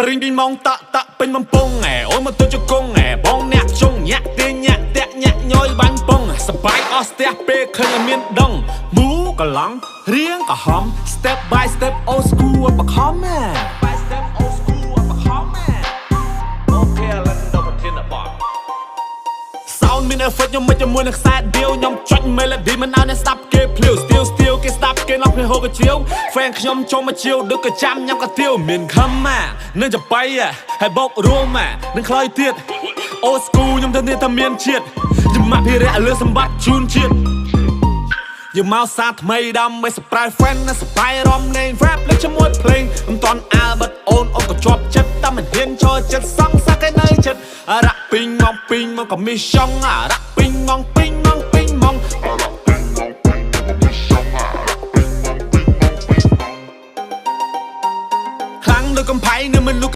ปริงบินมองตะเป็นมันปงโอ้ยมันตัวจะกงบองแนกจงแยกเตียแยกแตะแยกย้อยบันปงสบายออสเตียเปเคยเมียนดงหมูกะหลังเรียงกะหอม step by step old school ปะคอมby step old school ปะคอมโอเคแล้วโดนเทียนบอกSound មាន effect ខ្ញុំមិនជាមួយនឹងខ្សែដៀវខ្ញុំចុច melody មិនឲ្យអ្នកស្ដាប់គេភ្លាវ still គេស្ដាប់គេnokគ្នាហូបកាជៀវ fan ខ្ញុំចូលមកជាវដូចក៏ចាំញ៉ាំកាទៀវមានខំនឹងจะไปហើយបោករួមនឹងខ្ល้อยទៀត old school ខ្ញុំទៅនេះតែមានជាតិយមភិរៈលើសម្បត្តិជូនជាតិយកមកសារថ្មីដើម្បី surprise fan និង surprise រំលែង rap លេចជាមួយភ្លេងមិនតាន់អាបិតអូនក៏ជាប់ចិត្តតែមិនហ៊ានចូលចិត្តសងសាក់ឯនៅចិត្តរ៉ាក់ពីងមកក៏មីសងរ៉ាក់ពីងមក